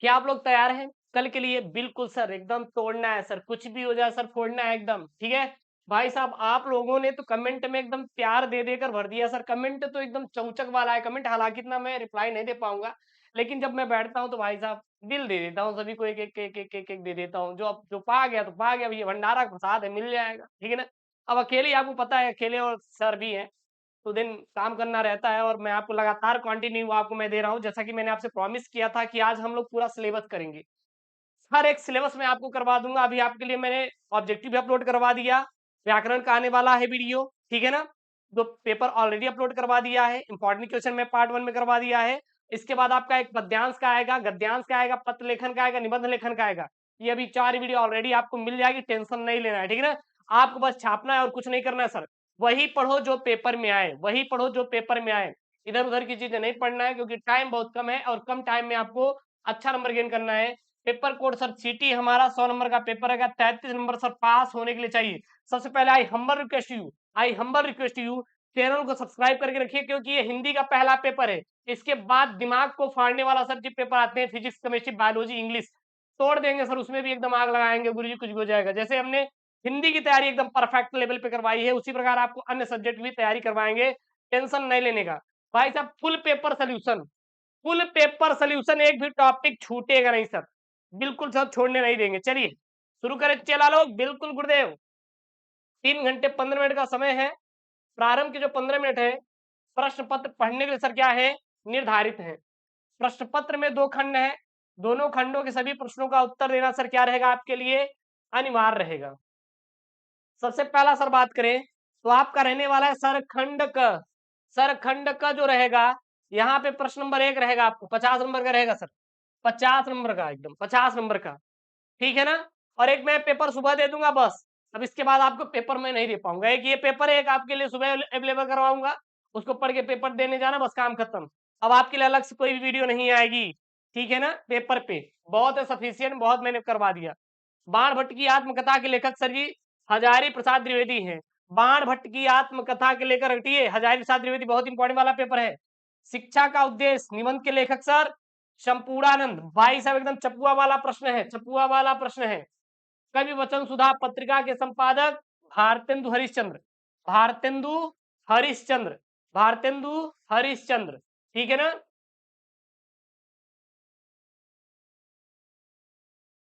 क्या आप लोग तैयार हैं कल के लिए? बिल्कुल सर, एकदम तोड़ना है सर, कुछ भी हो जाए सर, फोड़ना है एकदम, ठीक है? भाई साहब, आप लोगों ने तो कमेंट में एकदम प्यार दे देकर भर दिया सर। कमेंट तो एकदम चौचक वाला है कमेंट, हालांकि इतना मैं रिप्लाई नहीं दे पाऊंगा, लेकिन जब मैं बैठता हूँ तो भाई साहब दिल दे देता हूँ सभी को, एक एक एक एक एक, एक दे देता हूँ। जो अब जो पा गया तो पा गया, भैया भंडारा प्रसाद है, मिल जाएगा, ठीक है ना? अब अकेले ही आपको पता है, अकेले और सर भी हैं, तो दिन काम करना रहता है, और मैं आपको लगातार कंटिन्यू आपको मैं दे रहा हूँ, जैसा कि मैंने आपसे प्रॉमिस किया था कि आज हम लोग पूरा सिलेबस करेंगे। हर एक सिलेबस मैं आपको करवा दूंगा। अभी आपके लिए मैंने ऑब्जेक्टिव भी अपलोड करवा दिया, व्याकरण का आने वाला है वीडियो, ठीक है ना? जो पेपर ऑलरेडी अपलोड करवा दिया है, इंपॉर्टेंट क्वेश्चन मैं पार्ट 1 में करवा दिया है। इसके बाद आपका एक पद्यांश का आएगा, गद्यांश का आएगा, पत्र लेखन का आएगा, निबंध लेखन का आएगा। ये अभी 4 वीडियो ऑलरेडी आपको मिल जाएगी, टेंशन नहीं लेना है, ठीक है ना? आपको बस छापना है और कुछ नहीं करना है सर। वही पढ़ो जो पेपर में आए, वही पढ़ो जो पेपर में आए। इधर उधर की चीजें नहीं पढ़ना है, क्योंकि टाइम बहुत कम है और कम टाइम में आपको अच्छा नंबर गेन करना है। पेपर कोड सर सीटी हमारा 100 नंबर का पेपर रहेगा, 33 नंबर सर पास होने के लिए चाहिए। सबसे पहले आई हम्बल रिक्वेस्ट यू चैनल को सब्सक्राइब करके रखिए, क्योंकि ये हिंदी का पहला पेपर है। इसके बाद दिमाग को फाड़ने वाला सर जो पेपर आते हैं, फिजिक्स, केमिस्ट्री, बायोलॉजी, इंग्लिश, तोड़ देंगे सर, उसमें भी एकदम आग लगाएंगे गुरुजी, कुछ भी हो जाएगा। जैसे हमने हिंदी की तैयारी एकदम परफेक्ट लेवल पे करवाई है, उसी प्रकार आपको अन्य सब्जेक्ट भी तैयारी करवाएंगे, टेंशन नहीं लेने का। भाई साहब, फुल पेपर सोल्यूशन, एक भी टॉपिक छूटेगा नहीं सर, बिल्कुल सब छोड़ने नहीं देंगे। चलिए शुरू करें चेला लोग। बिल्कुल गुरुदेव, 3 घंटे 15 मिनट का समय है। प्रारंभ के जो 15 मिनट है, प्रश्न पत्र पढ़ने के लिए सर क्या है, निर्धारित है। प्रश्न पत्र में 2 खंड है, दोनों खंडों के सभी प्रश्नों का उत्तर देना सर क्या रहेगा आपके लिए, अनिवार्य रहेगा। सबसे पहला सर बात करें तो आपका रहने वाला है सर खंड का जो रहेगा, यहाँ पे प्रश्न नंबर 1 रहेगा, आपको 50 नंबर का रहेगा सर, 50 नंबर का, एकदम 50 नंबर का, ठीक है ना? और एक मैं पेपर सुबह दे दूंगा बस। अब इसके बाद आपको पेपर मैं नहीं दे पाऊंगा। एक ये पेपर है, एक आपके लिए सुबह अवेलेबल करवाऊंगा, उसको पढ़ के पेपर देने जाना, बस काम खत्म। अब आपके लिए अलग से कोई भी वीडियो नहीं आएगी, ठीक है ना? पेपर पे बहुत है, सफिशियंट, बहुत मैंने करवा दिया। बाण भट्ट की आत्मकथा के लेखक सर जी हजारी प्रसाद द्विवेदी हैं। बाण भट्ट की आत्मकथा के लेकर हटिए, हजारी प्रसाद द्विवेदी, बहुत इंपॉर्टेंट वाला पेपर है। शिक्षा का उद्देश्य निबंध के लेखक सर शंपूरानंद। भाई साहब एकदम चपुआ वाला प्रश्न है, चपुआ वाला प्रश्न है। कवि वचन सुधा पत्रिका के संपादक भारतेंदु हरिश्चंद्र, भारतेंदु हरिश्चंद्र, भारतेंदु हरिश्चंद्र, ठीक है ना?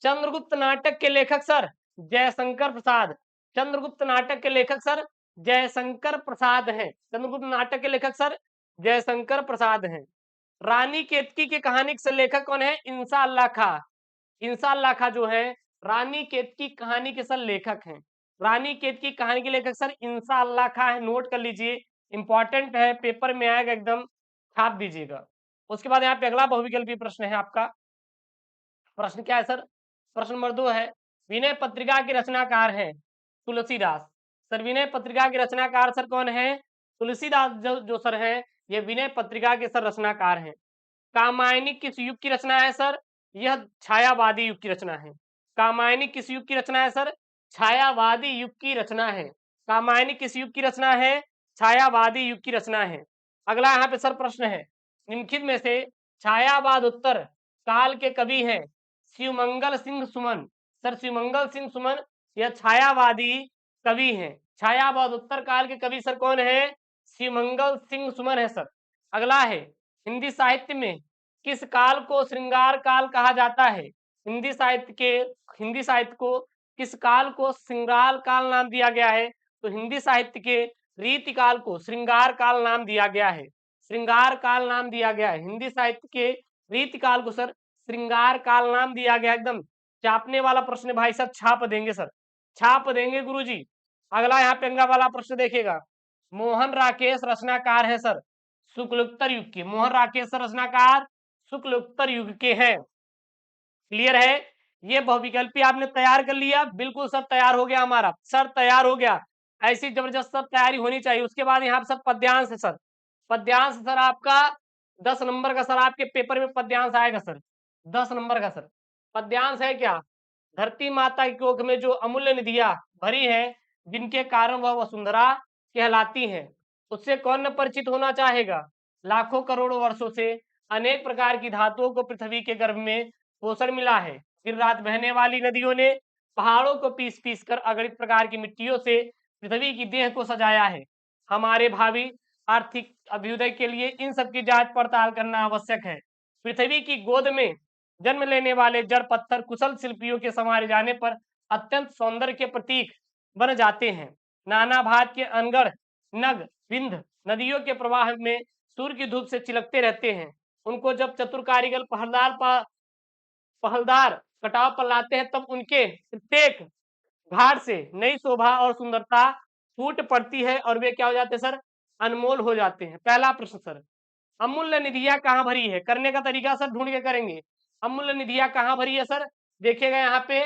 चंद्रगुप्त नाटक के लेखक सर जयशंकर प्रसाद। चंद्रगुप्त नाटक के लेखक सर जयशंकर प्रसाद हैं। चंद्रगुप्त नाटक के लेखक सर जयशंकर प्रसाद हैं। रानी केतकी की कहानी के लेखक कौन है, इंसा अल्लाह खा। इंसा अल्लाह खा जो है रानी केतकी कहानी के सर लेखक हैं। रानी केतकी कहानी के लेखक सर इंसा अल्लाह खा है, नोट कर लीजिए, इंपॉर्टेंट है, पेपर में आएगा, एकदम छाप दीजिएगा। उसके बाद यहाँ पे अगला बहुविकल्पी प्रश्न है आपका। प्रश्न क्या है सर, प्रश्न नंबर 2 है, विनय पत्रिका के रचनाकार हैं तुलसीदास। सर विनय पत्रिका के रचनाकार सर कौन है, तुलसीदास जो सर है, ये विनय पत्रिका के सर रचनाकार हैं। कामायनी किस युग की रचना है सर, यह छायावादी युग की रचना है। कामायनी किस युग की रचना है सर, छायावादी युग की रचना है। कामायनी किस युग की रचना है, छायावादी युग की रचना है। अगला यहाँ पे सर प्रश्न है, निम्नलिखित में से छायावाद उत्तर काल के कवि हैं शिवमंगल सिंह सुमन। सर शिवमंगल सिंह सुमन यह छायावादी कवि हैं। छायावाद उत्तर काल के कवि सर कौन है, शिवमंगल सिंह सुमन है सर। अगला है, हिंदी साहित्य में किस काल को श्रृंगार काल कहा जाता है। हिंदी साहित्य को किस काल को श्रृंगार काल नाम दिया गया है, तो हिंदी साहित्य के रीति काल को श्रृंगार काल नाम दिया गया है। श्रृंगार काल नाम दिया गया है, हिंदी साहित्य के रीति काल को सर श्रृंगार काल नाम दिया गया। एकदम चापने वाला प्रश्न भाई साहब, छाप देंगे सर, छाप देंगे गुरुजी। अगला यहाँ पे अंगा वाला प्रश्न देखिएगा, मोहन राकेश रचनाकार है सर शुक्लोत्तर युग के। मोहन राकेश सर रचनाकार शुक्लोत्तर युग के हैं। क्लियर है? ये बहुविकल्पी आपने तैयार कर लिया, बिल्कुल सर तैयार हो गया हमारा, सर तैयार हो गया। ऐसी जबरदस्त सब तैयारी होनी चाहिए। उसके बाद यहाँ सर पद्यांश है सर, पद्यांश सर आपका 10 नंबर का सर, आपके पेपर में पद्यांश आएगा सर, 10 नंबर का सर। पद्यांश है क्या, धरती माता की कोख में जो अमूल्य निधियां भरी है, जिनके कारण वह वसुंधरा कहलाती है, उससे कौन न परिचित होना चाहेगा। लाखों करोड़ों वर्षों से अनेक प्रकार की धातुओं को पृथ्वी के गर्भ में पोषण मिला है। दिन रात बहने वाली नदियों ने पहाड़ों को पीस पीस कर अगणित प्रकार की मिट्टियों से पृथ्वी की देह को सजाया है। हमारे भावी आर्थिक अभ्युदय के लिए इन सब की जांच पड़ताल करना आवश्यक है। पृथ्वी की गोद में जन्म लेने वाले जड़ पत्थर कुशल शिल्पियों के संवारे जाने पर अत्यंत सौंदर्य के प्रतीक बन जाते हैं। नाना भांति के अनगढ़ नग विंध्य नदियों के प्रवाह में सूर्य की धूप से चिलकते रहते हैं। उनको जब चतुर कारीगर पहलदार कटाव पर लाते हैं तब उनके प्रत्येक घाट से नई शोभा और सुंदरता फूट पड़ती है और वे क्या हो जाते हैं सर, अनमोल हो जाते हैं। पहला प्रश्न सर, अमूल्य निधियां कहाँ भरी है? करने का तरीका सर ढूंढ के करेंगे। अमूल्य निधियां कहाँ भरी है सर? देखिएगा यहाँ पे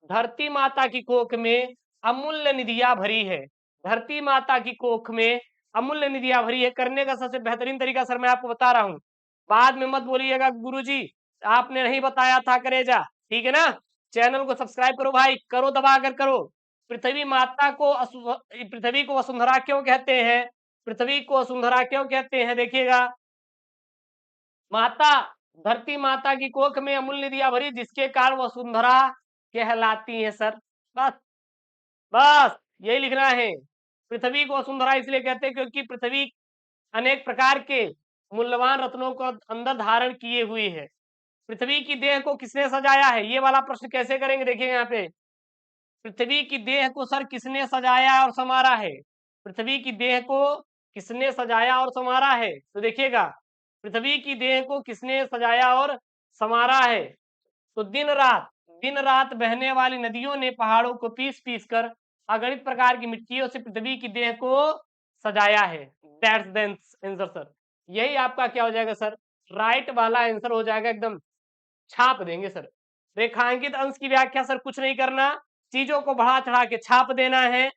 धरती माता की कोख में अमूल्य निधियां भरी है। धरती माता की कोख में अमूल्य निधियां भरी है। करने का सबसे बेहतरीन तरीका सर मैं आपको बता रहा हूँ, बाद में मत बोलिएगा गुरुजी आपने नहीं बताया था करेजा, ठीक है ना। चैनल को सब्सक्राइब करो भाई, करो दबा कर करो। पृथ्वी माता को पृथ्वी को वसुंधरा क्यों कहते हैं? पृथ्वी को वसुंधरा क्यों कहते हैं? देखिएगा, माता धरती माता की कोख में अमूल्य निधियां भरी जिसके कारण वसुंधरा कहलाती है सर। बस बस यही लिखना है। पृथ्वी को वसुंधरा इसलिए कहते हैं क्योंकि पृथ्वी अनेक प्रकार के मूल्यवान रत्नों को अंदर धारण किए हुए है। पृथ्वी की देह को किसने सजाया है? ये वाला प्रश्न कैसे करेंगे? देखिए यहाँ पे, पृथ्वी की देह को सर किसने सजाया और संवारा है? पृथ्वी की देह को किसने सजाया और संवारा है? तो देखिएगा, पृथ्वी की देह को किसने सजाया और संवारा है? तो दिन रात बहने वाली नदियों ने पहाड़ों को पीस पीस कर अगणित प्रकार की मिट्टियों से पृथ्वी की देह को सजाया है। That's the answer sir. यही आपका क्या हो जाएगा सर, राइट वाला आंसर हो जाएगा, एकदम छाप देंगे सर। रेखांकित अंश की व्याख्या सर कुछ नहीं करना, चीजों को बढ़ा चढ़ा के छाप देना है,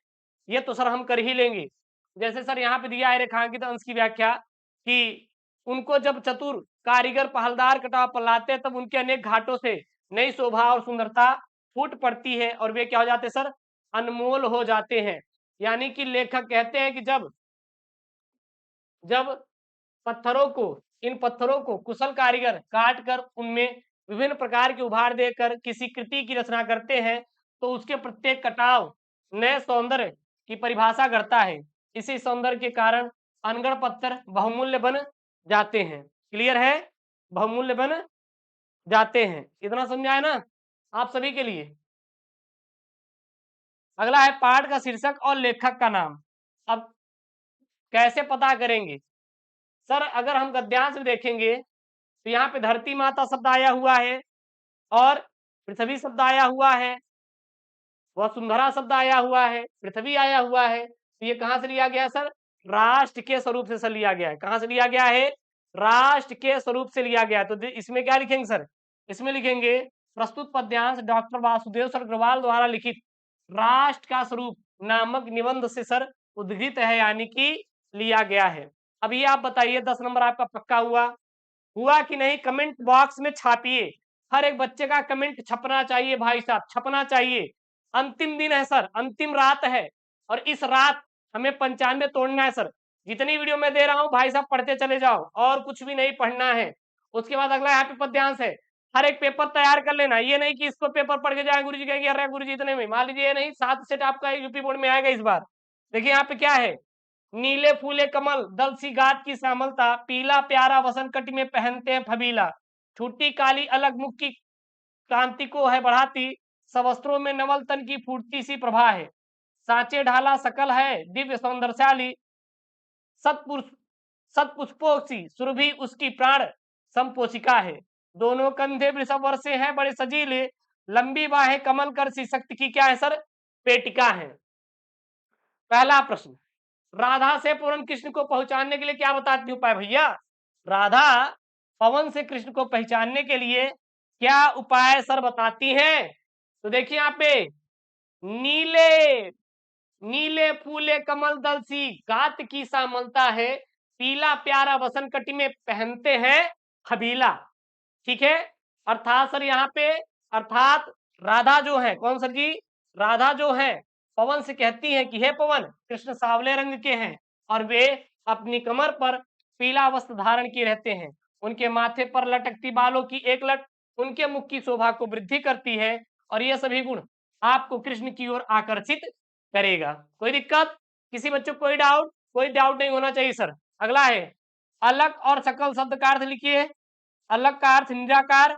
ये तो सर हम कर ही लेंगे। जैसे सर यहाँ पे दिया है रेखांकित अंश की व्याख्या कि उनको जब चतुर कारीगर पहलदार कटाव पर लाते हैं तब उनके अनेक घाटों से नई शोभा और सुंदरता फूट पड़ती है और वे क्या हो जाते सर, अनमोल हो जाते हैं। यानी कि लेखक कहते हैं कि जब पत्थरों को इन पत्थरों को कुशल कारीगर काट कर उनमें विभिन्न प्रकार के उभार देकर किसी कृति की रचना करते हैं तो उसके प्रत्येक कटाव नए सौंदर्य की परिभाषा करता है। इसी सौंदर्य के कारण अनगढ़ पत्थर बहुमूल्य बन जाते हैं। क्लियर है? बहुमूल्य बन जाते हैं। इतना समझा है ना आप सभी के लिए। अगला है पाठ का शीर्षक और लेखक का नाम। अब कैसे पता करेंगे सर? अगर हम गद्यांश में देखेंगे तो यहाँ पे धरती माता शब्द आया हुआ है और पृथ्वी शब्द आया हुआ है, वसुंधरा शब्द आया हुआ है, पृथ्वी आया हुआ है। तो ये कहां से लिया गया सर? राष्ट्र के स्वरूप से सर लिया गया है। कहां से लिया गया है? राष्ट्र के स्वरूप से लिया गया है। तो इसमें क्या लिखेंगे सर? इसमें लिखेंगे प्रस्तुत पद्यांश डॉक्टर वासुदेव सर अग्रवाल द्वारा लिखित राष्ट्र का स्वरूप नामक निबंध से सर उद्धृत है, यानी कि लिया गया है। अब ये आप बताइए 10 नंबर आपका पक्का हुआ कि नहीं? कमेंट बॉक्स में छापिए, हर एक बच्चे का कमेंट छपना चाहिए भाई साहब, छपना चाहिए। अंतिम दिन है सर, अंतिम रात है और इस रात हमें 95 तोड़ना है सर। जितनी वीडियो मैं दे रहा हूं भाई साहब पढ़ते चले जाओ और कुछ भी नहीं पढ़ना है। उसके बाद अगला यहाँ पे पद्यांश है, हर एक पेपर तैयार कर लेना। ये नहीं कि इसको पेपर पढ़ के जाए गुरुजी कहेंगे अरे गुरुजी इतने में, मान लीजिए ये नहीं 7 सेट आपका यूपी बोर्ड में आएगा इस बार। देखिए यहाँ पे क्या है, नीले फूले कमल दल सी गात की श्यामलता, पीला प्यारा वसंत कटी में पहनते हैं फबीला, छुट्टी काली अलग मुख की कांति को है बढ़ाती, सवस्त्रों में नवल तन की फूटती सी प्रभा है, सांचे ढाला सकल है दिव्य सौंदर्यशाली, सतपुष्पों सी सुरभि उसकी प्राण संपोषिका है, दोनों कंधे वृषभ वर्षे हैं बड़े सजीले, लंबी बाहें कमल कर सी शक्ति की क्या है सर? पेटिका है। पहला प्रश्न, राधा से पूर्ण कृष्ण को पहुंचाने के लिए क्या बताती उपाय? भैया राधा पवन से कृष्ण को पहचानने के लिए क्या उपाय सर बताती हैं? तो देखिए यहाँ पे नीले नीले फूले कमल दल सी गात की श्यामलता है, पीला प्यारा वसंत कटी में पहनते हैं हबीला। ठीक है, अर्थात सर यहाँ पे अर्थात राधा जो है, कौन सर जी? राधा जो है पवन से कहती है कि हे पवन, कृष्ण सावले रंग के हैं और वे अपनी कमर पर पीला वस्त्र धारण किए रहते हैं, उनके माथे पर लटकती बालों की एक लट उनके मुख की शोभा को वृद्धि करती है और ये सभी गुण आपको कृष्ण की ओर आकर्षित करेगा। कोई दिक्कत? किसी बच्चों को कोई डाउट? कोई डाउट नहीं होना चाहिए सर। अगला है अलग और सकल शब्द का अर्थ लिखिए। अलग का अर्थ निराकार,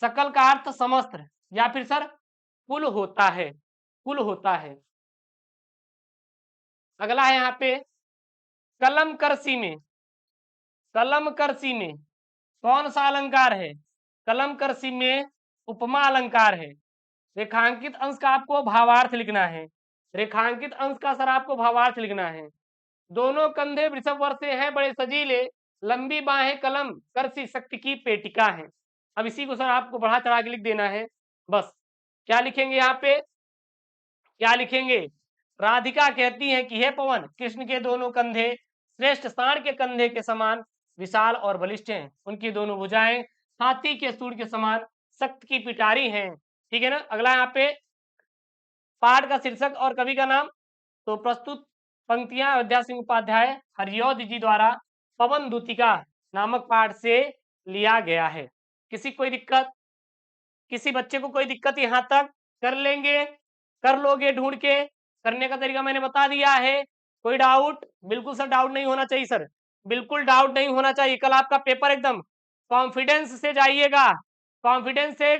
सकल का अर्थ समस्त, या फिर सर कुल होता है, कुल होता है। अगला है यहाँ पे कलम करसी में, कलम करसी में कौन सा अलंकार है? कलम करसी में उपमा अलंकार है। रेखांकित अंश का आपको भावार्थ लिखना है। रेखांकित अंश का सर आपको भावार्थ लिखना है। दोनों कंधे वृषभ वर्ष से हैं, बड़े सजीले, लंबी बाहें कलम करसी शक्ति की पेटिका है। अब इसी को सर आपको बढ़ा चढ़ा के लिख देना है। बस क्या लिखेंगे यहाँ पे? क्या लिखेंगे? राधिका कहती है कि हे पवन, कृष्ण के दोनों कंधे श्रेष्ठ सांड के कंधे के समान विशाल और बलिष्ठ हैं। उनकी दोनों भुजाएं हाथी के सूंड के समान सख्त की पिटारी हैं। ठीक है ना। अगला यहाँ पे पाठ का शीर्षक और कवि का नाम। तो प्रस्तुत पंक्तियां अयोध्या सिंह उपाध्याय हरिऔध जी द्वारा पवन दूतिका नामक पाठ से लिया गया है। किसी कोई दिक्कत? किसी बच्चे को कोई दिक्कत यहाँ तक? कर लेंगे, कर लोगे ढूंढ के। करने का तरीका मैंने बता दिया है। कोई डाउट? बिल्कुल सर डाउट नहीं होना चाहिए सर, बिल्कुल डाउट नहीं होना चाहिए। कल आपका पेपर एकदम कॉन्फिडेंस से जाइएगा, कॉन्फिडेंस से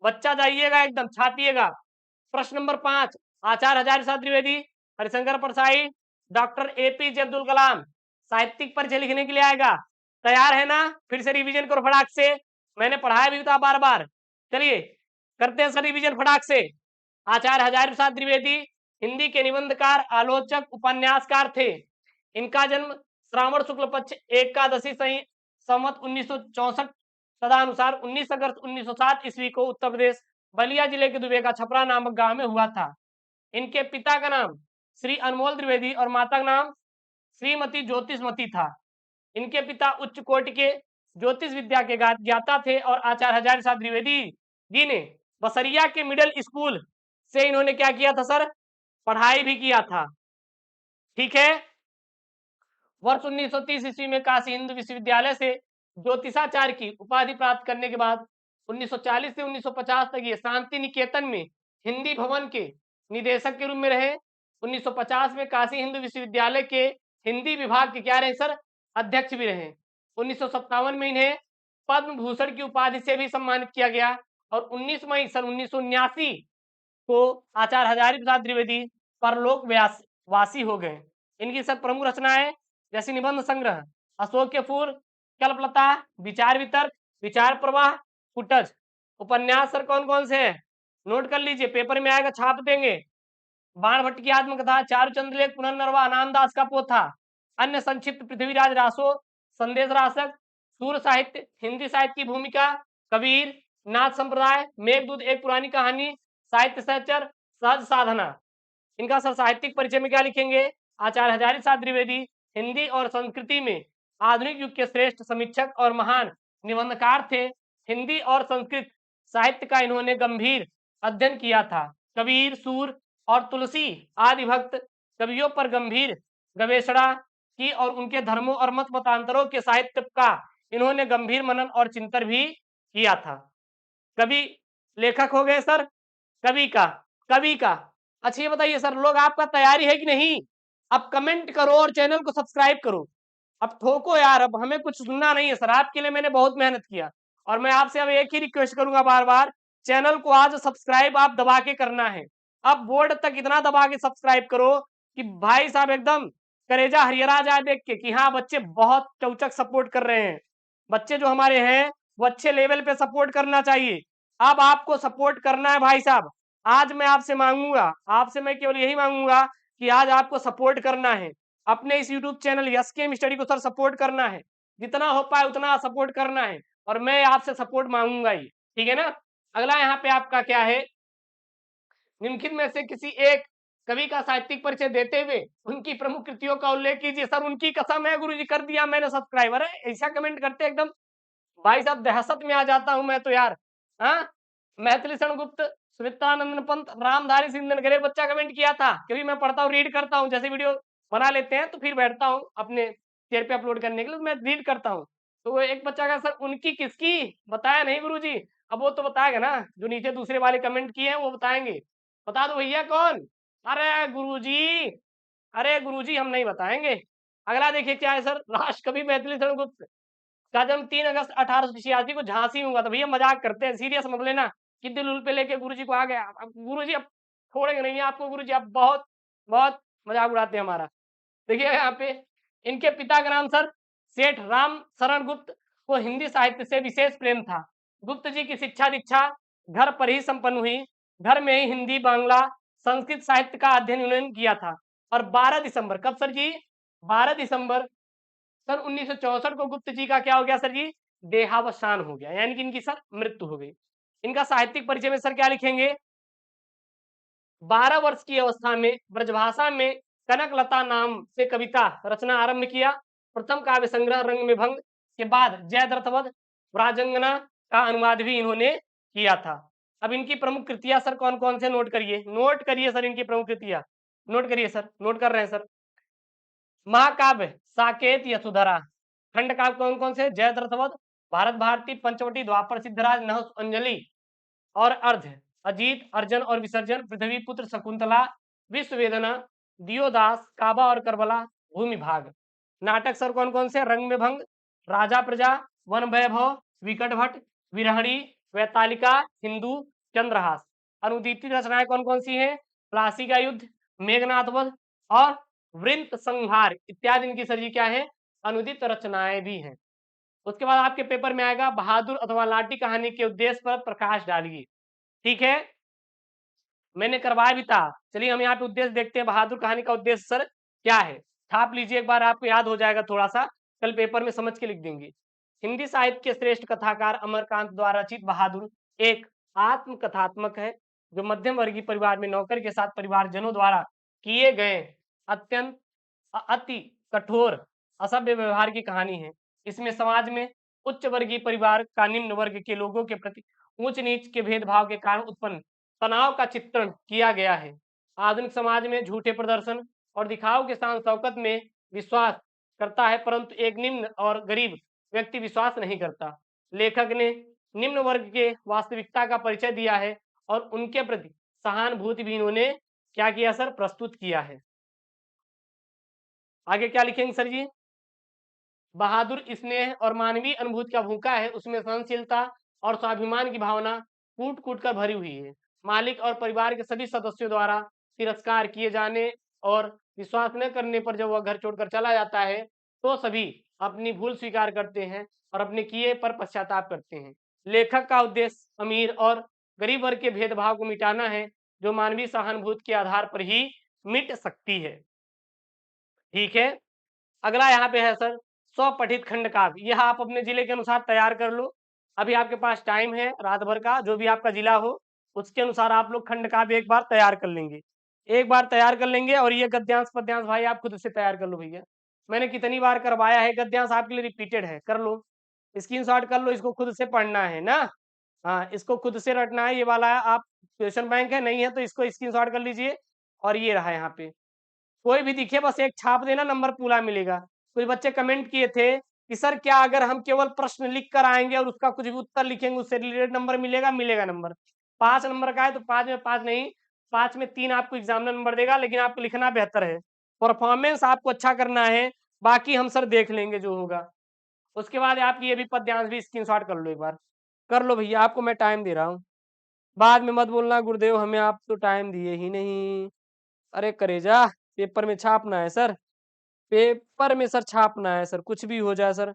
बच्चा जाइएगा, एकदम छापिएगा। प्रश्न नंबर 5, आचार्य हजारी प्रसाद द्विवेदी, हरिशंकर परसाई, डॉक्टर एपीजे अब्दुल कलाम साहित्यिक परिचय लिखने के लिए आएगा। तैयार है ना? फिर से रिवीजन करो फटाक से, मैंने पढ़ाया भी था बार बार। चलिए करते हैं सर रिवीजन फटाक से। आचार्य हजारी प्रसाद द्विवेदी हिंदी के निबंधकार, आलोचक, उपन्यासकार थे। इनका जन्म श्रावण शुक्ल पक्ष एकादशी संवत 1964 तदनुसार 19 अगस्त 1907 ईस्वी को उत्तर प्रदेश बलिया जिले के दुबे का छपरा नामक गांव में हुआ था। इनके पिता का नाम श्री अनमोल द्विवेदी और माता का नाम श्रीमती ज्योतिषमती था। इनके पिता उच्च कोटि के ज्योतिष विद्या के ज्ञाता थे और आचार्य हजारी प्रसाद द्विवेदी जी ने बसरिया के मिडिल स्कूल से इन्होंने क्या किया था सर? पढ़ाई भी किया था। ठीक है। वर्ष 1930 ईस्वी में काशी हिंदू विश्वविद्यालय से ज्योतिषाचार्य की उपाधि प्राप्त करने के बाद 1940 से 1950 तक ये शांति निकेतन में हिंदी भवन के निदेशक के रूप में रहे। 1950 में काशी हिंदू विश्वविद्यालय के हिंदी विभाग के क्या रहे सर? अध्यक्ष भी रहे। 1957 में इन्हें पद्म भूषण की उपाधि से भी सम्मानित किया गया और 19 मई सन 1979 को आचार्य हजारी प्रसाद द्विवेदी परलोक वासी हो गए। इनकी सब प्रमुख रचनाएं जैसे निबंध संग्रह अशोक के फूल, कल्पलता, विचार वितर्क, विचार प्रवाह, फुटज। उपन्यास सर कौन कौन से हैं? नोट कर लीजिए, पेपर में आएगा, छाप देंगे। बाण भट्ट की आत्मकथा, चारुचंद्र लेख, पुनर्नवा, अनामदास का पोथा, अन्य संक्षिप्त, पृथ्वीराज रासो, संदेश रासक, सूर साहित्य, हिंदी साहित्य की भूमिका, कबीर, नाथ संप्रदाय, मेघदूत एक पुरानी कहानी, साहित्य सहचर, सहज साधना। इनका सर साहित्यिक परिचय में क्या लिखेंगे? आचार्य हजारी प्रसाद द्विवेदी हिंदी और संस्कृति में आधुनिक युग के श्रेष्ठ समीक्षक और महान निबंधकार थे। हिंदी और संस्कृत साहित्य का इन्होंने गंभीर अध्ययन किया था। कबीर, सूर और तुलसी आदि भक्त कवियों पर गंभीर गवेषणा की और उनके धर्मों और मत मतांतरों के साहित्य का इन्होंने गंभीर मनन और चिंतन भी किया था। कवि लेखक हो गए सर, कवि का। अच्छा ये बताइए सर, लोग आपका तैयारी है कि नहीं? अब कमेंट करो और चैनल को सब्सक्राइब करो। अब ठोको यार, अब हमें कुछ सुनना नहीं है सर, आपके लिए मैंने बहुत मेहनत किया और मैं आपसे अब एक ही रिक्वेस्ट करूंगा बार बार, चैनल को आज सब्सक्राइब आप दबा के करना है। अब बोर्ड तक इतना दबा के सब्सक्राइब करो कि भाई साहब एकदम करेजा हरिहरा जाए देख के कि हाँ बच्चे बहुत चौचक सपोर्ट कर रहे हैं। बच्चे जो हमारे हैं वो अच्छे लेवल पे सपोर्ट करना चाहिए। अब आपको सपोर्ट करना है भाई साहब। आज मैं आपसे मांगूंगा, आपसे मैं केवल यही मांगूंगा कि आज आपको सपोर्ट करना है। अपने इस यूट्यूब चैनल एसकेएम स्टडी को सर सपोर्ट करना है, जितना हो पाए उतना सपोर्ट करना है और मैं आपसे सपोर्ट मांगूंगा ही। ठीक है ना। अगला यहाँ पे आपका क्या है? निम्नलिखित में से किसी एक कवि का साहित्यिक परिचय देते हुए उनकी प्रमुख कृतियों का उल्लेख कीजिए। सर उनकी कसम है गुरुजी, कर दिया मैंने सब्सक्राइबर है, ऐसा कमेंट करते एकदम भाई साहब दहशत में आ जाता हूं मैं तो यार। हाँ, मैथिली शरण गुप्त, सुमित्रानंदन पंत, रामधारी सिंधन गरे बच्चा कमेंट किया था, क्योंकि मैं पढ़ता हूँ, रीड करता हूँ। जैसे वीडियो बना लेते हैं तो फिर बैठता हूँ अपने चेयर पे अपलोड करने के लिए, मैं रीड करता हूँ। तो वो एक बच्चा कहा सर उनकी किसकी, बताया नहीं गुरुजी। अब वो तो बताएगा ना, जो नीचे दूसरे वाले कमेंट किए हैं वो बताएंगे। बता दो भैया कौन। अरे गुरुजी, अरे गुरुजी हम नहीं बताएंगे। अगला देखिए क्या है सर, राष्ट्रकवि मैथिली शरण गुप्त का जन्म 3 अगस्त 1886 को झांसी में हुआ था। भैया मजाक करते हैं, सीरियस मत लेना कि दिल उल पे लेके गुरुजी को आ गया। अब गुरुजी अब छोड़ेंगे नहीं आपको, गुरुजी आप बहुत बहुत मजाक उड़ाते हैं हमारा। देखिए यहाँ पे इनके पिता का नाम सर सेठ राम शरण गुप्त को हिंदी साहित्य से विशेष प्रेम था। गुप्त जी की शिक्षा दीक्षा घर पर ही संपन्न हुई। घर में ही हिंदी बांग्ला संस्कृत साहित्य का अध्ययन उन्होंने किया था। और 12 दिसंबर कब सर जी, 12 दिसंबर सन 1964 को गुप्त जी का क्या हो गया सर जी, देहावसान हो गया, यानी कि इनकी सर मृत्यु हो गई। इनका साहित्यिक परिचय में सर क्या लिखेंगे, 12 वर्ष की अवस्था में ब्रजभाषा में कनकलता नाम से कविता रचना आरंभ किया। प्रथम काव्य संग्रह रंग में भंग के बाद जयद्रथवध व्राजंगना का अनुवाद भी इन्होंने किया था। अब इनकी प्रमुख कृतियां सर कौन कौन से नोट करिए, नोट करिए सर इनकी प्रमुख कृतियां, नोट करिए सर, नोट कर रहे हैं सर। महाकाव्य साकेत यशोधरा, खंड काव्य कौन कौन से, जयद्रथवध, भारत भारती, पंचवटी, द्वापर सिद्धराज, नहुस, अंजलि और अर्ध, अजीत, अर्जन और विसर्जन, पृथ्वी पुत्र, शकुंतला, विश्व वेदना, दियोदास, काबा और करबला, भूमि भाग। नाटक सर कौन कौन से, रंग में भंग, राजा प्रजा, वन वैभव, विकट भट्ट, विरहणी, वैतालिका, हिंदू, चंद्रहास। अनुदीप्ति रचनाएं कौन कौन सी हैं, प्लासी का युद्ध, मेघनाथ वध और वृंत संहार इत्यादि इनकी सर जी क्या है, अनुदित रचनाएं भी हैं। उसके बाद आपके पेपर में आएगा बहादुर अथवा लाठी कहानी के उद्देश्य पर प्रकाश डालिए। ठीक है, मैंने करवाया भी था। चलिए हम यहाँ पे उद्देश्य देखते हैं, बहादुर कहानी का उद्देश्य सर क्या है, छाप लीजिए एक बार, आपको याद हो जाएगा थोड़ा सा, कल पेपर में समझ के लिख देंगे। हिंदी साहित्य के श्रेष्ठ कथाकार अमरकांत द्वारा रचित बहादुर एक आत्मकथात्मक है, जो मध्यम वर्गीय परिवार में नौकर के साथ परिवारजनों द्वारा किए गए अत्यंत अति कठोर असभ्य व्यवहार की कहानी है। इसमें समाज में उच्च वर्गीय परिवार का निम्न वर्ग के लोगों के प्रति ऊंच नीच के भेदभाव के कारण उत्पन्न तनाव का चित्रण किया गया है। आधुनिक समाज में झूठे प्रदर्शन और दिखाव के शान शौकत में विश्वास करता है, परंतु एक निम्न और गरीब व्यक्ति विश्वास नहीं करता। लेखक ने निम्न वर्ग के वास्तविकता का परिचय दिया है और उनके प्रति सहानुभूति भी इन्होंने क्या किया सर, प्रस्तुत किया है। आगे क्या लिखेंगे सर जी, बहादुर स्नेह और मानवीय अनुभूति का भूखा है, उसमें सहनशीलता और स्वाभिमान की भावना कूट कूट कर भरी हुई है। मालिक और परिवार के सभी सदस्यों द्वारा तिरस्कार किए जाने और विश्वास न करने पर जब वह घर छोड़कर चला जाता है, तो सभी अपनी भूल स्वीकार करते हैं और अपने किए पर पश्चाताप करते हैं। लेखक का उद्देश्य अमीर और गरीब वर्ग के भेदभाव को मिटाना है, जो मानवीय सहानुभूति के आधार पर ही मिट सकती है। ठीक है, अगला यहाँ पे है सर स्वपठित खंड काव्य, यह आप अपने जिले के अनुसार तैयार कर लो। अभी आपके पास टाइम है रात भर का, जो भी आपका जिला हो उसके अनुसार आप लोग खंड काव्य एक बार तैयार कर लेंगे, एक बार तैयार कर लेंगे। और ये गद्यांश पद्यांश भाई आप खुद से तैयार कर लो भैया, मैंने कितनी बार करवाया है, गद्यांश आपके लिए रिपीटेड है, कर लो, स्क्रीनशॉट कर लो, इसको खुद से पढ़ना है ना। हाँ, इसको खुद से रटना है, ये वाला आप क्वेश्चन बैंक है, नहीं है तो इसको स्क्रीनशॉट कर लीजिए। और ये रहा यहाँ पे, कोई भी दिखे बस एक छाप देना, नंबर पूरा मिलेगा। कुछ बच्चे कमेंट किए थे कि सर क्या अगर हम केवल प्रश्न लिख कर आएंगे और उसका कुछ भी उत्तर लिखेंगे उससे रिलेटेड नंबर मिलेगा, मिलेगा नंबर। 5 नंबर का है तो 5 में 5 नहीं, 5 में 3 आपको एग्जामिनर नंबर देगा, लेकिन आपको लिखना बेहतर है, परफॉर्मेंस आपको अच्छा करना है, बाकी हम सर देख लेंगे जो होगा। उसके बाद आप ये भी पद्यांश भी स्क्रीनशॉट कर लो एक बार, कर लो भैया, आपको मैं टाइम दे रहा हूँ, बाद में मत बोलना गुरुदेव हमें आप तो टाइम दिए ही नहीं। अरे करेजा, पेपर में छापना है सर, पेपर में सर छापना है सर, कुछ भी हो जाए सर,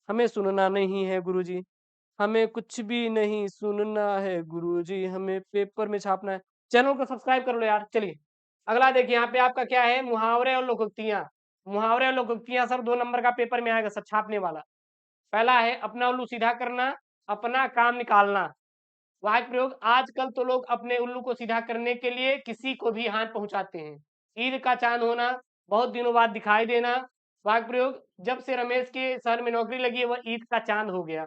हमें सुनना नहीं है गुरुजी, हमें कुछ भी नहीं सुनना है गुरुजी, हमें पेपर में छापना है। चैनल को सब्सक्राइब कर लो यार। चलिए अगला देखिए, यहाँ पे आपका क्या है, मुहावरे और लोकोक्तियां। मुहावरे और लोकोक्तियां सर 2 नंबर का पेपर में आएगा सर, छापने वाला। पहला है अपना उल्लू सीधा करना, अपना काम निकालना। वाक्य प्रयोग, आजकल तो लोग अपने उल्लू को सीधा करने के लिए किसी को भी हानि पहुंचाते हैं। ईद का चांद होना, बहुत दिनों बाद दिखाई देना। वाक्य प्रयोग, जब से रमेश के शहर में नौकरी लगी है वह ईद का चांद हो गया।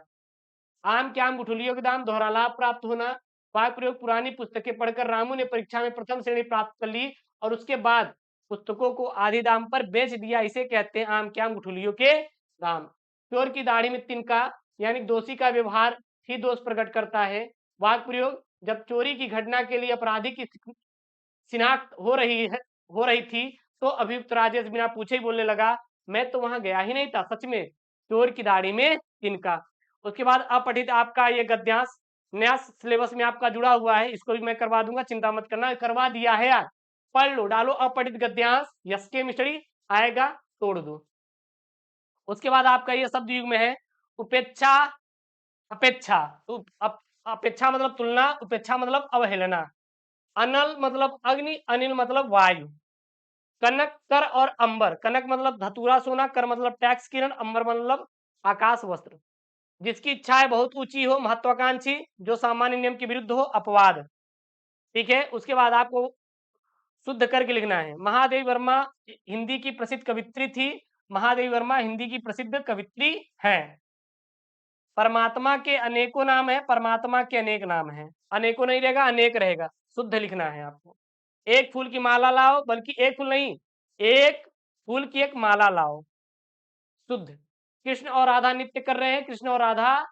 आम के आम गुठलियों के दाम, दोहरा लाभ प्राप्त होना। वाक्य प्रयोग, पुरानी पुस्तकें पढ़कर रामू ने परीक्षा में प्रथम श्रेणी प्राप्त कर ली और उसके बाद पुस्तकों को आधे दाम पर बेच दिया, इसे कहते हैं आम के आम गुठलियों के दाम। चोर की दाढ़ी में तिनका यानी दोषी का व्यवहार ही दोष प्रकट करता है। वाक प्रयोग, जब चोरी की घटना के लिए अपराधी की शिनाख्त हो रही थी तो अभियुक्त राजेश बिना पूछे ही बोलने लगा, मैं तो वहां गया ही नहीं था, सच में चोर की दाढ़ी में तिनका। उसके बाद अपठित आपका ये गद्यांश नया सिलेबस में आपका जुड़ा हुआ है, इसको भी मैं करवा दूंगा, चिंता मत करना, करवा दिया है यार। पढ़ लो, डालो अपठित गद्यांश, यस केमिस्ट्री आएगा, तोड़ दो। उसके बाद आपका ये शब्द युग में है उपेक्षा, अपेक्षा। अपेक्षा मतलब तुलना, उपेक्षा मतलब अवहेलना। अनल मतलब अग्नि, अनिल मतलब वायु। कनक, कर और अंबर। कनक मतलब धतूरा सोना, कर मतलब टैक्स किरण, अंबर मतलब आकाश वस्त्र। जिसकी इच्छाएं बहुत ऊंची हो, महत्वाकांक्षी, जो सामान्य नियम के विरुद्ध हो, अपवाद। ठीक है, उसके बाद आपको शुद्ध करके लिखना है। महादेवी वर्मा हिंदी की प्रसिद्ध कवित्री थी। महादेवी वर्मा हिंदी की प्रसिद्ध कवित्री है। परमात्मा के अनेकों नाम है, परमात्मा के अनेक नाम है, अनेकों नहीं रहेगा, अनेक रहेगा, शुद्ध लिखना है आपको। एक फूल की माला लाओ, बल्कि एक फूल नहीं, एक फूल की एक माला लाओ, शुद्ध। कृष्ण और राधा नित्य कर रहे हैं, कृष्ण और राधा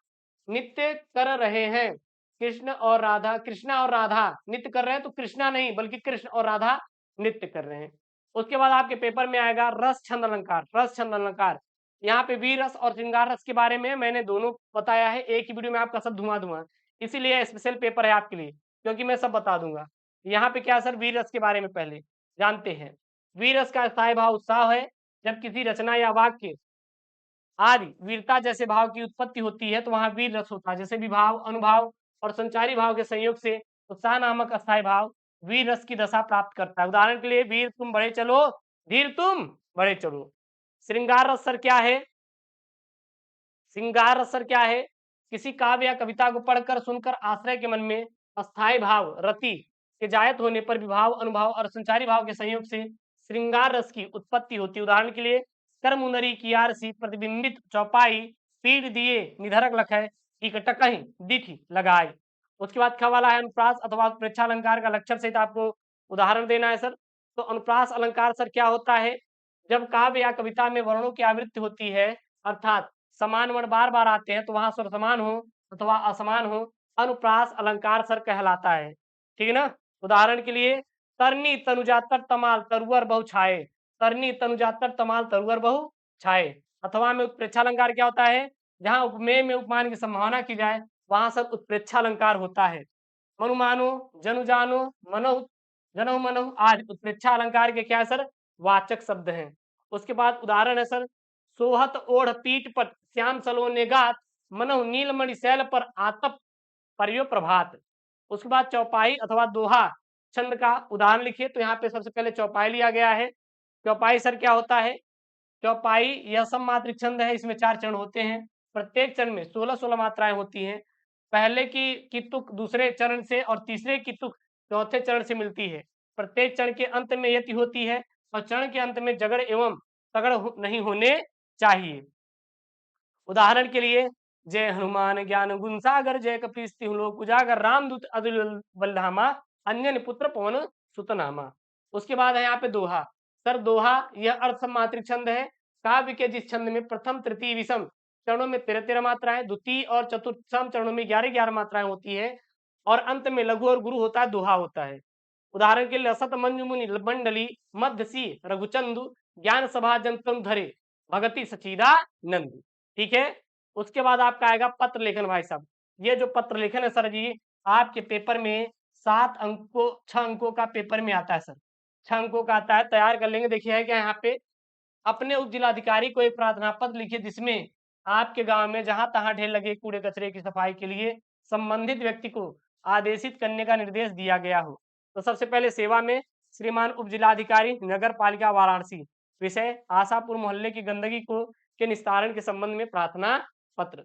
नित्य कर रहे हैं। कृष्ण और राधा, कृष्णा और राधा नित्य कर रहे हैं, तो कृष्णा नहीं बल्कि कृष्ण और राधा नित्य कर रहे हैं। उसके बाद आपके पेपर में आएगा रस छंद अलंकार। रस छंद अलंकार, यहाँ पे वीर रस और श्रृंगार रस के बारे में मैंने दोनों बताया है, एक ही वीडियो में आपका सब धुआं, इसीलिए स्पेशल पेपर है आपके लिए, क्योंकि मैं सब बता दूंगा। यहाँ पे क्या सर, वीर रस के बारे में पहले जानते हैं। वीर रस का स्थायी भाव उत्साह है, जब किसी रचना या वाक्य आदि वीरता जैसे भाव की उत्पत्ति होती है तो वहां वीर रस होता है। जैसे विभाव, अनुभाव और संचारी भाव के संयोग से उत्साह नामक अस्थायी भाव वीर रस की दशा प्राप्त करता है। उदाहरण के लिए, वीर तुम बढ़े चलो, धीर तुम बढ़े चलो। श्रृंगार रस सर क्या है? श्रृंगार रस सर क्या है? किसी काव्य या कविता को पढ़कर सुनकर आश्रय के मन में अस्थायी भाव रति के जायत होने पर विभाव, अनुभाव और संचारी भाव के संयोग से श्रृंगार रस की उत्पत्ति होती है। उदाहरण के लिए, कर्मुनरी कियारसी प्रतिबिंबित चौपाई पीड़ दिए निधरक लखय इकटकहि दिखि लगाई। उसके बाद ख वाला है अनुप्रास अथवा प्रेक्षालंकार का लक्षण सहित आपको उदाहरण देना है सर। तो अनुप्रास अलंकार सर क्या होता है? जब काव्य या कविता में वर्णों की आवृत्ति होती है, अर्थात समान वर्ण बार बार आते हैं, तो वहां स्वर समान हो अथवा असमान हो, अनुप्रास अलंकार सर कहलाता है। ठीक है ना? उदाहरण के लिए, तरनी तनुजातर तमाल तरुअर बहु छाए, तरनी तनुजातर तमाल तरुअर बहु छाए। अथवा में उत्प्रेक्षालंकार क्या होता है? जहां उपमेय में उपमान की संभावना की जाए, वहां सब उत्प्रेक्षालंकार होता है। मनु मानो, जनु जानो, मनो जनहु मनहु आदि उत्प्रेक्षा अलंकार के क्या है सर? वाचक शब्द हैं। उसके बाद उदाहरण है सर, सोहत ओढ़ पीठ पर श्याम सलोने गात, मनहु नीलमणि शैल पर आतप परियो प्रभात। उसके बाद चौपाई अथवा दोहा छंद का उदाहरण लिखिए। तो यहाँ पे सबसे पहले चौपाई लिया गया है। चौपाई सर क्या होता है? चौपाई यह सम मात्रिक छंद है, इसमें 4 चरण होते हैं, प्रत्येक चरण में 16-16 मात्राएं होती हैं। पहले की तुक दूसरे चरण से और तीसरे की तुक चौथे चरण से मिलती है। प्रत्येक चरण के अंत में यति होती है और चरण के अंत में जगड़ एवं तगड़ नहीं होने चाहिए। उदाहरण के लिए, जय हनुमान ज्ञान गुण सागर, जय कपीस तिहुँ लोक उजागर, रामदूत अतुल बलधामा, अंजन पुत्र पवन सुतनामा। उसके बाद है यहाँ पे दोहा। सर दोहा यह अर्थ मात्रिक छंद है। काव्य के जिस छंद में प्रथम तृतीय विषम चरणों में 13-13 मात्राएं, द्वितीय और चतुर्थ सम चरणों में 11-11 मात्राएं होती है और अंत में लघु और गुरु होता है, दोहा होता है। उदाहरण के लिए, असत मंजु मुनि मंडली मध्य सी रघुचंदु, ज्ञान सभा जन धरे भगति सचिदानंद। ठीक है। उसके बाद आपका आएगा पत्र लेखन। भाई साहब, ये जो पत्र लेखन है सर जी, आपके पेपर में 7 अंकों 6 अंकों का पेपर में आता है सर, 6 अंकों का आता है, तैयार कर लेंगे। देखिए है क्या यहाँ पे, अपने उप जिलाधिकारी को एक प्रार्थना पत्र लिखिए जिसमें आपके गांव में जहां तहां ढेर लगे कूड़े कचरे की सफाई के लिए संबंधित व्यक्ति को आदेशित करने का निर्देश दिया गया हो। तो सबसे पहले सेवा में श्रीमान उप जिलाधिकारी नगर पालिका वाराणसी, विषय आशापुर मोहल्ले की गंदगी को के निस्तारण के संबंध में प्रार्थना पत्र।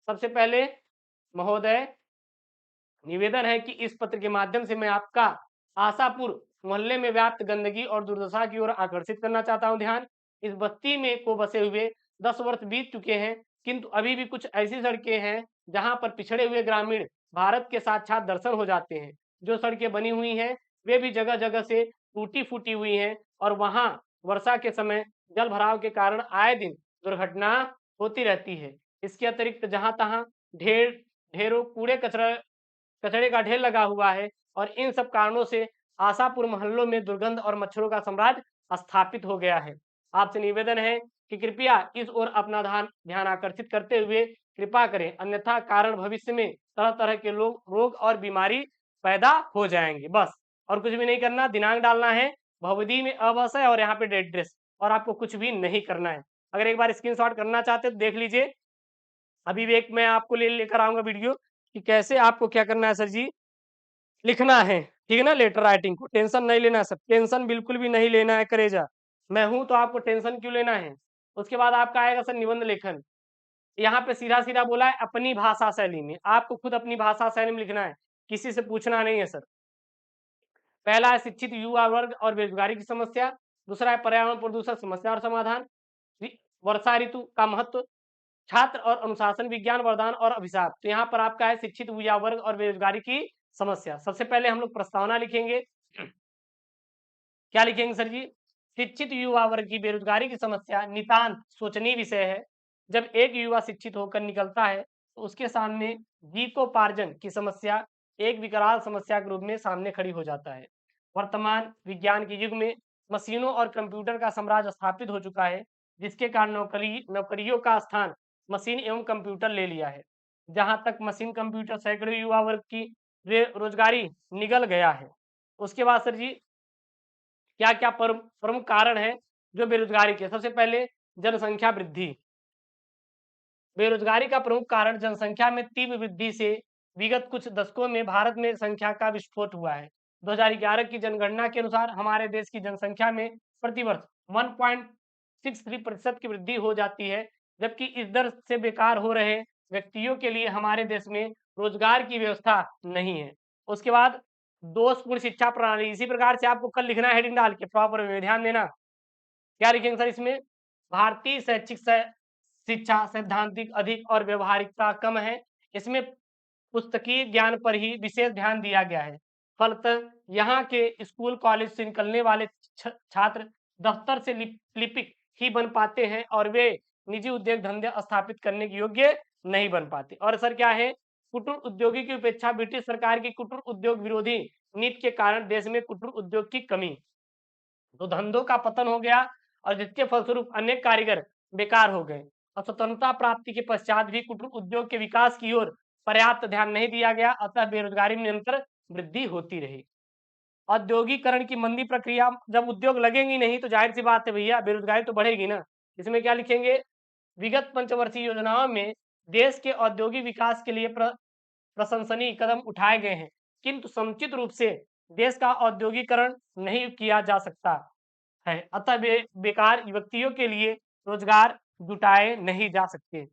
सबसे पहले महोदय, निवेदन है कि इस पत्र के माध्यम से मैं आपका आशापुर मोहल्ले में व्याप्त गंदगी और दुर्दशा की ओर आकर्षित करना चाहता हूं ध्यान। इस बस्ती में को बसे हुए 10 वर्ष बीत चुके हैं, किंतु अभी भी कुछ ऐसी सड़कें हैं जहां पर पिछड़े हुए ग्रामीण भारत के साक्षात दर्शन हो जाते हैं। जो सड़कें बनी हुई हैं वे भी जगह जगह से टूटी फूटी हुई हैं और वहां वर्षा के समय जल भराव के कारण आए दिन दुर्घटना होती रहती है। इसके अतिरिक्त जहाँ-तहाँ ढेरों कचरे का ढेर लगा हुआ है और इन सब कारणों से आशापुर मोहल्लों में दुर्गंध और मच्छरों का साम्राज्य स्थापित हो गया है। आपसे निवेदन है कि कृपया इस ओर अपना ध्यान आकर्षित करते हुए कृपा करें, अन्यथा कारण भविष्य में तरह-तरह के रोग और बीमारी पैदा हो जाएँगे। बस और कुछ भी नहीं करना, दिनांक डालना है, भवदी में अवश्य है और यहाँ पे एड्रेस और आपको कुछ भी नहीं करना है। अगर एक बार स्क्रीनशॉट करना चाहते हैं तो देख लीजिए। अभी भी एक मैं आपको लेकर आऊँगा वीडियो कि कैसे आपको क्या करना है सर जी, लिखना है, ठीक है ना? लेटर राइटिंग को टेंशन नहीं लेना है सर, टेंशन बिल्कुल भी नहीं लेना है करेजा। मैं हूँ तो आपको टेंशन क्यों लेना है? उसके बाद आपका आएगा सर निबंध लेखन। यहाँ पे सीधा-सीधा बोला है अपनी भाषा शैली में, आपको खुद अपनी भाषा शैली में लिखना है, किसी से पूछना नहीं है सर। पहला है शिक्षित युवा वर्ग और बेरोजगारी की समस्या, दूसरा है पर्यावरण प्रदूषण समस्या और समाधान, वर्षा ऋतु का महत्व, छात्र और अनुशासन विज्ञान वरदान और अभिशाप। तो यहाँ पर आपका है शिक्षित युवा वर्ग और बेरोजगारी की समस्या। सबसे पहले हम लोग प्रस्तावना लिखेंगे। क्या लिखेंगे सर जी? शिक्षित युवा वर्ग की बेरोजगारी की समस्या नितांत सोचनीय विषय है। जब एक युवा शिक्षित होकर निकलता है तो उसके सामने जीविकोपार्जन की समस्या एक विकराल समस्या के रूप में सामने खड़ी हो जाता है। वर्तमान विज्ञान के युग में मशीनों और कंप्यूटर का साम्राज्य स्थापित हो चुका है, जिसके कारण नौकरियों का स्थान मशीन एवं कंप्यूटर ले लिया है। जहां तक मशीन कंप्यूटर सैकड़ों युवा वर्ग की रोजगारी निगल गया है। उसके बाद सर जी क्या-क्या प्रमुख कारण है जो बेरोजगारी के? सबसे पहले जनसंख्या वृद्धि। बेरोजगारी का प्रमुख कारण जनसंख्या में तीव्र वृद्धि से विगत कुछ दशकों में भारत में संख्या का विस्फोट हुआ है। 2011 की जनगणना के अनुसार हमारे देश की जनसंख्या में प्रतिवर्ष 1.63% की वृद्धि हो जाती है, जबकि इस दर से बेकार हो रहे व्यक्तियों के लिए हमारे देश में रोजगार की व्यवस्था नहीं है। उसके बाद दोषपूर्ण शिक्षा प्रणाली, इसी प्रकार से आपको कल लिखना है हेडिंग डाल के प्रॉपर वे में ध्यान देना। क्या लिखेंगे सर इसमें? भारतीय शैक्षिक शिक्षा सैद्धांतिक अधिक और व्यवहारिकता कम है। इसमें पुस्तकीय ज्ञान पर ही विशेष ध्यान दिया गया है। फलतः यहाँ के स्कूल कॉलेज से निकलने वाले छात्र दफ्तर से लिपिक ही बन पाते हैं और वे निजी उद्योग धंधे स्थापित करने के योग्य नहीं बन पाते। और सर क्या है? कुटीर उद्योगी की उपेक्षा ब्रिटिश सरकार की कुटीर उद्योग विरोधी नीति के कारण देश में कुटीर उद्योग की कमी, तो धंधों का पतन हो गया और जिसके फलस्वरूप अनेक कारीगर बेकार हो गए और स्वतंत्रता प्राप्ति के पश्चात भी कुटीर उद्योग के विकास की ओर पर्याप्त ध्यान नहीं दिया गया, अतः बेरोजगारी में निरंतर वृद्धि होती रही। औद्योगिकरण की मंदी प्रक्रिया, जब उद्योग लगेंगी नहीं तो जाहिर सी बात है भैया बेरोजगारी तो बढ़ेगी ना। इसमें क्या लिखेंगे? विगत पंचवर्षीय योजनाओं में देश के औद्योगिक विकास के लिए प्रशंसनीय कदम उठाए गए हैं, किंतु समुचित रूप से देश का औद्योगिकरण नहीं किया जा सकता है, अतः बेकार व्यक्तियों के लिए रोजगार जुटाए नहीं जा सकते।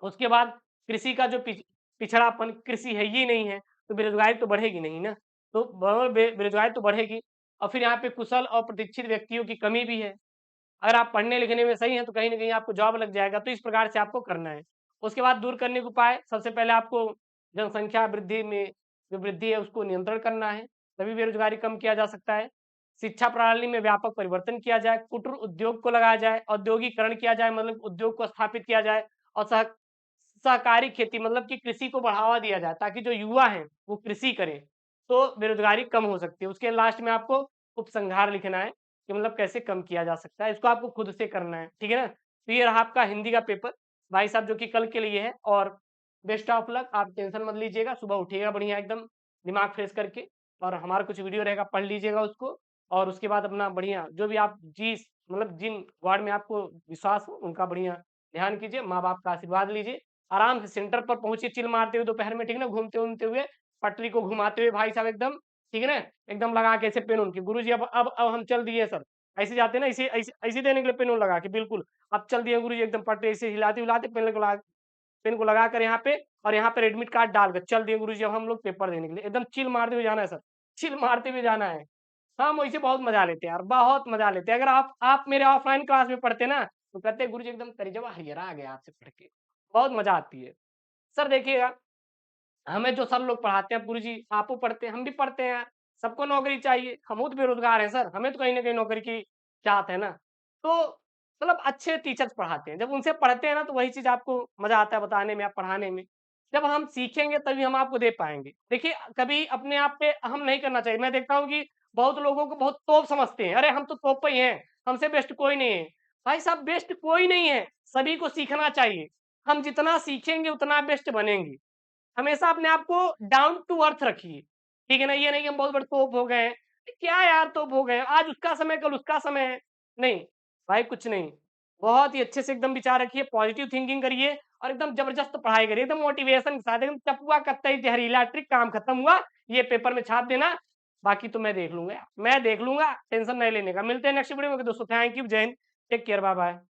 उसके बाद कृषि का जो पिछड़ापन, कृषि है ही नहीं है तो बेरोजगारी तो बढ़ेगी नहीं ना। तो बेरोजगारी तो बढ़ेगी और फिर यहाँ पे कुशल और प्रशिक्षित व्यक्तियों की कमी भी है। अगर आप पढ़ने लिखने में सही हैं तो कहीं न कहीं आपको जॉब लग जाएगा, तो इस प्रकार से आपको करना है। उसके बाद दूर करने के उपाय, सबसे पहले आपको जनसंख्या वृद्धि में जो वृद्धि है उसको नियंत्रण करना है, तभी बेरोजगारी कम किया जा सकता है। शिक्षा प्रणाली में व्यापक परिवर्तन किया जाए, कुटीर उद्योग को लगाया जाए, औद्योगिकरण किया जाए मतलब उद्योग को स्थापित किया जाए और सहकारी खेती मतलब कि कृषि को बढ़ावा दिया जाए ताकि जो युवा हैं वो कृषि करें, तो बेरोजगारी कम हो सकती है। उसके लास्ट में आपको उपसंहार लिखना है कि मतलब कैसे कम किया जा सकता है, इसको आपको खुद से करना है, ठीक है ना? तो ये रहा आपका हिंदी का पेपर भाई साहब जो कि कल के लिए है और बेस्ट ऑफ लक। आप टेंशन मत लीजिएगा, सुबह उठिएगा बढ़िया एकदम दिमाग फ्रेश करके और हमारा कुछ वीडियो रहेगा पढ़ लीजिएगा उसको और उसके बाद अपना बढ़िया जो भी आप मतलब जिन वार्ड में आपको विश्वास हो उनका बढ़िया ध्यान कीजिए, माँ-बाप का आशीर्वाद लीजिए, आराम से सेंटर पर पहुँचिए चिल मारते हुए दोपहर में, ठीक है ना? घूमते-वूमते हुए, पटरी को घुमाते हुए भाई साहब एकदम, ठीक है ना? एकदम लगा के ऐसे पेन उनके गुरुजी अब हम चल दिए सर। ऐसे जाते हैं ना ऐसे देने के लिए पेन लगा के बिल्कुल, अब चल दिए गुरुजी एकदम पटरी ऐसे हिलाते-हिलाते पेन को लगाकर यहाँ पे और यहाँ पे एडमिट कार्ड डालकर चल दिए गुरुजी अब हम लोग पेपर देने के लिए। एकदम चिल मारते हुए जाना है सर, चिल मारते हुए जाना है। हम वैसे बहुत मजा लेते हैं यार, बहुत मजा लेते हैं। अगर आप मेरे ऑफलाइन क्लास में पढ़ते ना, तो कहते गुरुजी एकदम कलेजा हरिहरा आ गया आपसे पढ़ के, बहुत मजा आती है। सर देखिएगा, हमें जो सर लोग पढ़ाते हैं गुरुजी आपो पढ़ते हैं, हम भी पढ़ते हैं यार, सबको नौकरी चाहिए, हम तो बेरोजगार हैं सर, हमें तो कहीं न कहीं नौकरी की चाहत है ना। तो मतलब अच्छे टीचर्स पढ़ाते हैं। जब उनसे पढ़ते हैं ना तो वही चीज़ आपको मज़ा आता है बताने में या पढ़ाने में। जब हम सीखेंगे तभी हम आपको दे पाएँगे। देखिए कभी अपने आप पे अहम नहीं करना चाहिए। मैं देखता हूँ कि बहुत लोगों को बहुत तोप समझते हैं। अरे हम तो तोप ही हैं, हमसे बेस्ट कोई नहीं है। भाई साहब बेस्ट कोई नहीं है, सभी को सीखना चाहिए। हम जितना सीखेंगे उतना बेस्ट बनेंगे। हमेशा अपने आप को डाउन टू अर्थ रखिए, ठीक है ना? ये नहीं कि हम बहुत बड़े तोप हो गए हैं। क्या यार तोप हो गए हैं, आज उसका समय कल उसका समय है। नहीं, भाई कुछ नहीं। बहुत ही अच्छे से एकदम विचार रखिए, पॉजिटिव थिंकिंग करिए और एकदम ज़बरदस्त पढ़ाई करिए, एकदम मोटिवेशन के साथ, एकदम चपुआ कत्तई ज़हरीला ट्रिक काम खत्म हुआ, ये पेपर में छाप देना, बाकी तो मैं देख लूँगा, टेंशन नहीं लेने का। मिलते हैं नेक्स्ट वीडियो में दोस्तों, थैंक यू, जय हिंद, टेक केयर, बाय-बाय।